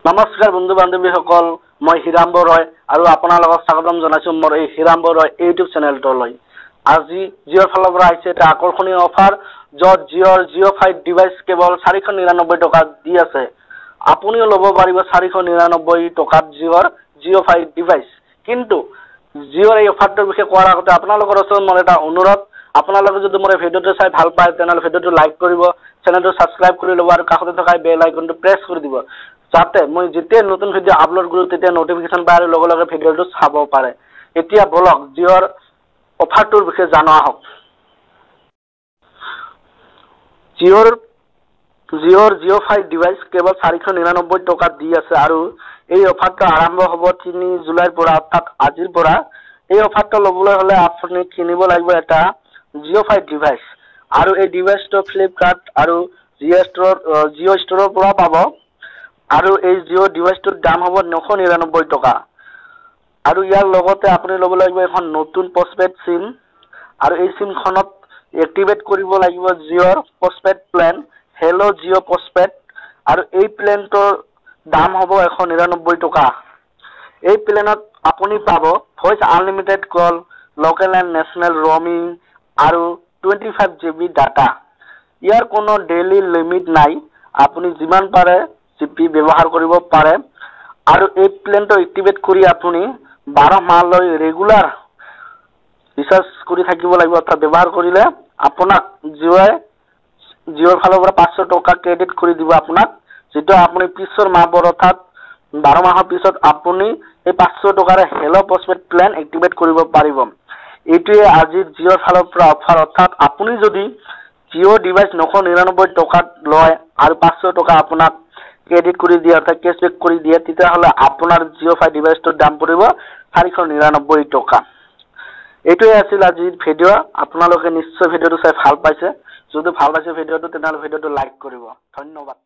নমস্কাৰ বন্ধু বান্ধৱীসকল, মই হিৰাম্ব ৰয় আৰু আপোনালোকক স্বাগতম জনাইছোঁ মোৰ এই হিৰাম্ব ৰয় ইউটিউব চেনেলটোলৈ। আজি জিঅ'ৰ ফালৰ পৰা আহিছে এটা আকৰ্ষণীয় অফাৰ, য'ত জিঅ'ৰ জিঅ' 5 ডিভাইচ কেৱল 499 টকাত দি আছে। আপুনিও ল'ব পাৰিব 499 টকাত জিঅ'ৰ জিঅ' 5 ডিভাইচ। কিন্তু জিঅ'ৰ এই অফাৰটোৰ বিষয়ে কোৱাৰ আগতে আপোনালোকৰ ওচৰত মোৰ এটা অনুৰোধ, আপোনালোকে যদি মোৰ এই ভিডিঅ'টো চাই ভাল পায় তেনেহ'লে ভিডিঅ'টো লাইক কৰিব, চেনেলটো ছাবস্ক্ৰাইব কৰি ল'ব আৰু কাষতে থকা বেল আইকনটো প্ৰেছ কৰি দিব, যাতে মই যেতিয়া নতুন ভিডিঅ' আপলোড কৰোঁ তেতিয়া নটিফিকেশ্যন পায় আৰু লগে লগে ভিডিঅ'টো চাব পাৰে। এতিয়া বলক জিঅ'ৰ অফাৰটোৰ বিষয়ে জনা হওক। জিঅ'ৰ জিঅ' 5 ডিভাইচ কেৱল 499 টকাত দি আছে আৰু এই অফাৰটো আৰম্ভ হ'ব 3 জুলাইৰ পৰা, অৰ্থাৎ আজিৰ পৰা। এই অফাৰটো ল'বলৈ হ'লে আপুনি কিনিব লাগিব এটা জিঅ' 5 ডিভাইচ আৰু এই ডিভাইচটো ফ্লিপকাৰ্ট আৰু জিঅ' ষ্ট'ৰৰ পৰা পাব। আৰু এই জিঅ' ডিভাইচটোৰ দাম হ'ব 999 টকা। আৰু ইয়াৰ লগতে আপুনি ল'ব লাগিব এখন নতুন পষ্টপেড চিম আৰু এই চিমখনত এক্টিভেট কৰিব লাগিব জিঅ'ৰ postpaid plan, hello' Jio' postpaid, আৰু এই প্লেনটোৰ দাম হ'ব 199 টকা। এই প্লেনত আপুনি পাব voice unlimited call, local and national roaming আৰু 25 GB ডাটা। ইয়াৰ কোনো ডেইলি লিমিট নাই, আপুনি যিমান পাৰে জিবি ব্যৱহাৰ কৰিব পাৰে। আৰু এই প্লেনটো এক্টিভেট কৰি আপুনি 12 মাহলৈ ৰেগুলাৰ ৰিচাৰ্জ কৰি থাকিব লাগিব, অৰ্থাৎ ব্যৱহাৰ কৰিলে আপোনাক জিঅ'ৰ ফালৰ পৰা 500 টকা ক্ৰেডিট কৰি দিব আপোনাক, যিটো আপুনি পিছৰ মাহবোৰ অৰ্থাৎ 12 মাহৰ পিছত আপুনি এই 500 টকাৰে হেল্ল' পষ্টপেড প্লেন এক্টিভেট কৰিব পাৰিব। এইটোৱে আজিৰ জিঅ'ৰ ফালৰ পৰা অফাৰ, অৰ্থাৎ আপুনি যদি জিঅ' ডিভাইচ 999 টকাত লয় আৰু 500 টকা আপোনাক ক্ৰেডিট কৰি দিয়ে, অৰ্থাৎ কেছবেক কৰি দিয়ে, তেতিয়াহ'লে আপোনাৰ জিঅ' 5 ডিভাইচটোৰ দাম পৰিব 499 টকা। এইটোৱে আছিল আজিৰ ভিডিঅ'। আপোনালোকে নিশ্চয় ভিডিঅ'টো চাই ভাল পাইছে। যদি ভাল পাইছে ভিডিঅ'টো তেনেহ'লে ভিডিঅ'টো লাইক কৰিব। ধন্যবাদ।